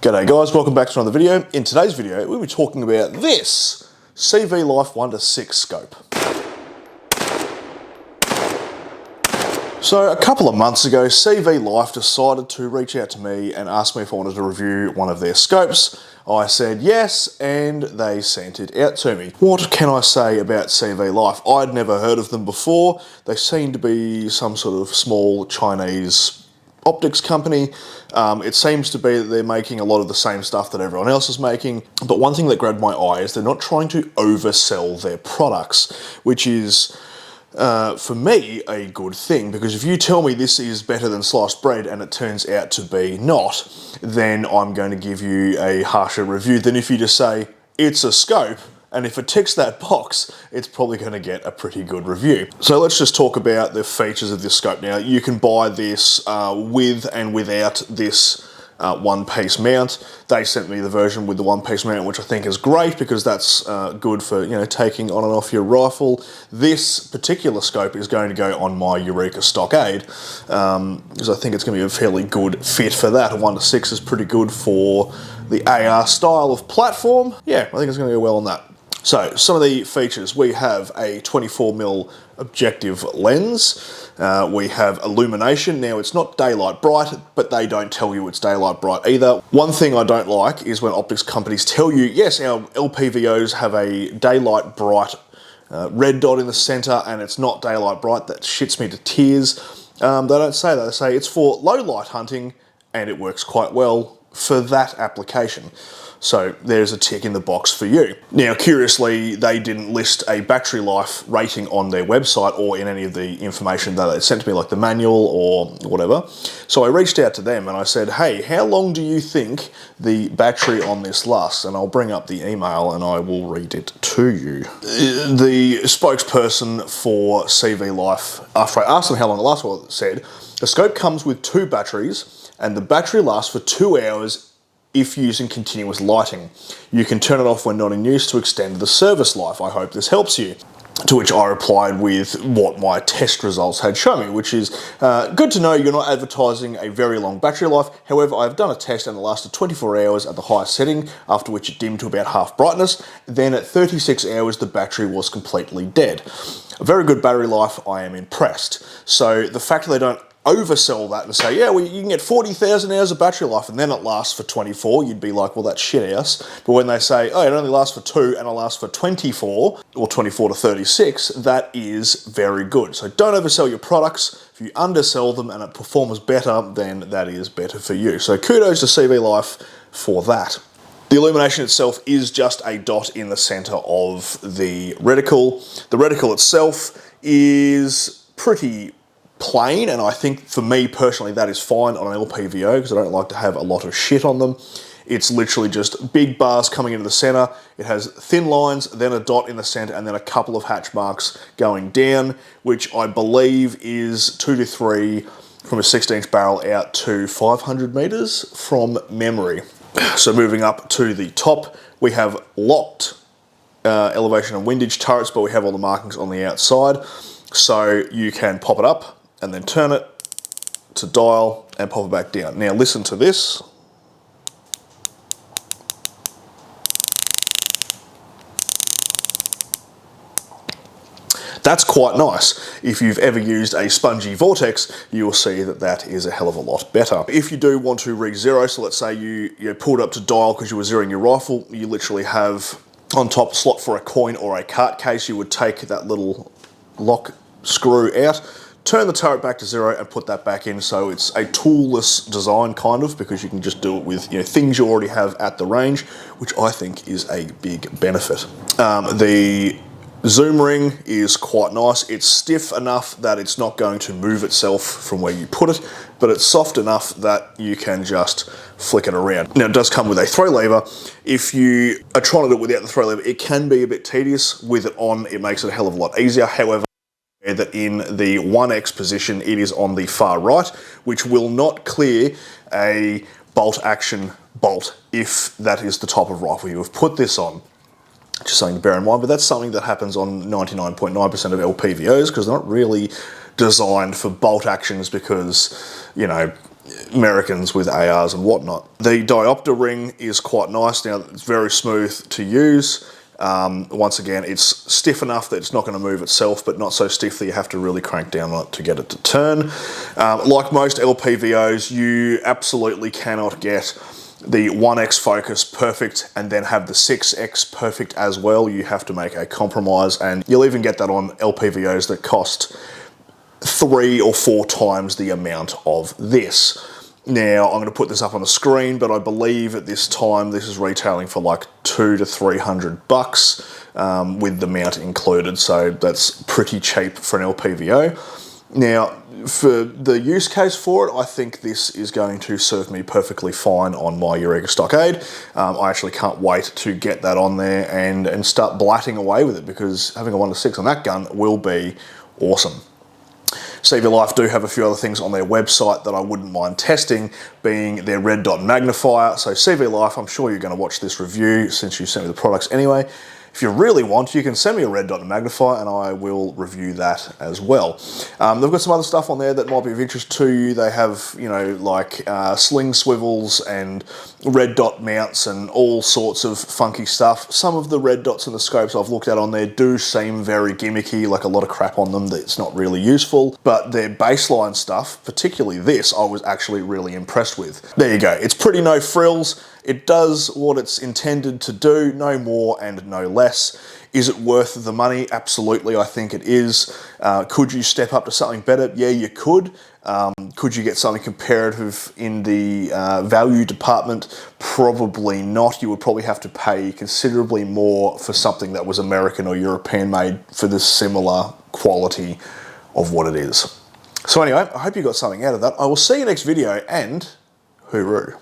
G'day guys, welcome back to another video. In today's video, we'll be talking about this CVLIFE 1-6 scope. So a couple of months ago, CVLIFE decided to reach out to me and ask me if I wanted to review one of their scopes. I said yes, and they sent it out to me. What can I say about CVLIFE? I'd never heard of them before. They seem to be some sort of small Chinese optics company. It seems to be that they're making a lot of the same stuff that everyone else is making, but one thing that grabbed my eye is they're not trying to oversell their products, which is for me a good thing, because if you tell me this is better than sliced bread and it turns out to be not, then I'm going to give you a harsher review than if you just say it's a scope. And if it ticks that box, it's probably going to get a pretty good review. So let's just talk about the features of this scope. Now, you can buy this with and without this one-piece mount. They sent me the version with the one-piece mount, which I think is great because that's good for, you know, taking on and off your rifle. This particular scope is going to go on my Eureka Stockade because I think it's going to be a fairly good fit for that. A 1-6 is pretty good for the AR style of platform. Yeah, I think it's going to go well on that. So, some of the features. We have a 24mm objective lens. We have illumination. Now, it's not daylight bright, but they don't tell you it's daylight bright either. One thing I don't like is when optics companies tell you, yes, our LPVOs have a daylight bright red dot in the center, and it's not daylight bright. That shits me to tears. They don't say that. They say it's for low light hunting, and it works quite well for that application. So there's a tick in the box for you. Now, curiously, they didn't list a battery life rating on their website or in any of the information that they sent to me, like the manual or whatever. So I reached out to them and I said, hey, how long do you think the battery on this lasts? And I'll bring up the email and I will read it to you. The spokesperson for CVLIFE, after I asked them how long it lasts, said, the scope comes with 2 batteries and the battery lasts for 2 hours if using continuous lighting. You can turn it off when not in use to extend the service life. I hope this helps you. To which I replied with what my test results had shown me, which is good to know you're not advertising a very long battery life. However, I've done a test and it lasted 24 hours at the highest setting, after which it dimmed to about half brightness. Then at 36 hours, the battery was completely dead. A very good battery life. I am impressed. So the fact that they don't oversell that and say, yeah, well, you can get 40,000 hours of battery life and then it lasts for 24, you'd be like, well, that's shit house. But when they say, oh, it only lasts for 2 and it lasts for 24 or 24 to 36, that is very good. So don't oversell your products. If you undersell them and it performs better, then that is better for you. So kudos to CVLIFE for that. The illumination itself is just a dot in the center of the reticle. The reticle itself is pretty plain, and I think for me personally that is fine on an LPVO because I don't like to have a lot of shit on them. It's literally just big bars coming into the center. It has thin lines, then a dot in the center, and then a couple of hatch marks going down, which I believe is 2 to 3 from a 16-inch barrel out to 500 meters from memory. So moving up to the top, we have locked elevation and windage turrets, but we have all the markings on the outside. So you can pop it up and then turn it to dial and pop it back down. Now listen to this. That's quite nice. If you've ever used a spongy vortex, you will see that that is a hell of a lot better. If you do want to reach zero, so let's say you pulled up to dial because you were zeroing your rifle, you literally have on top a slot for a coin or a cart case. You would take that little lock screw out, turn the turret back to 0 and put that back in, so it's a toolless design kind of, because you can just do it with, you know, things you already have at the range, which I think is a big benefit. The zoom ring is quite nice. It's stiff enough that it's not going to move itself from where you put it, but it's soft enough that you can just flick it around. Now, it does come with a throw lever. If you are trying to do it without the throw lever, it can be a bit tedious. With it on, it makes it a hell of a lot easier. However, that in the 1X position, it is on the far right, which will not clear a bolt action bolt if that is the type of rifle you have put this on. Just something to bear in mind, but that's something that happens on 99.9% of LPVOs because they're not really designed for bolt actions because, you know, Americans with ARs and whatnot. The diopter ring is quite nice. Now, it's very smooth to use. Once again, it's stiff enough that it's not going to move itself, but not so stiff that you have to really crank down on it to get it to turn. Like most LPVOs, you absolutely cannot get the 1x focus perfect and then have the 6x perfect as well. You have to make a compromise, and you'll even get that on LPVOs that cost 3 or 4 times the amount of this. Now, I'm going to put this up on the screen, but I believe at this time this is retailing for like $200 to $300 with the mount included, so that's pretty cheap for an LPVO. Now, for the use case for it, I think this is going to serve me perfectly fine on my Eureka Stockade. I actually can't wait to get that on there and start blatting away with it, because having a 1-6 on that gun will be awesome. CVLIFE do have a few other things on their website that I wouldn't mind testing, being their red dot magnifier. So CVLIFE, I'm sure you're going to watch this review since you sent me the products anyway. If you really want, you can send me a red dot magnifier and I will review that as well. They've got some other stuff on there that might be of interest to you. They have, you know, like sling swivels and red dot mounts and all sorts of funky stuff. Some of the red dots and the scopes I've looked at on there do seem very gimmicky, like a lot of crap on them that's not really useful, but their baseline stuff, particularly this, I was actually really impressed with. There you go. It's pretty no frills. It does what it's intended to do, no more and no less. Is it worth the money? Absolutely, I think it is. Could you step up to something better? Yeah, you could. Could you get something comparative in the value department? Probably not. You would probably have to pay considerably more for something that was American or European made for the similar quality of what it is. So anyway, I hope you got something out of that. I will see you next video, and hooroo.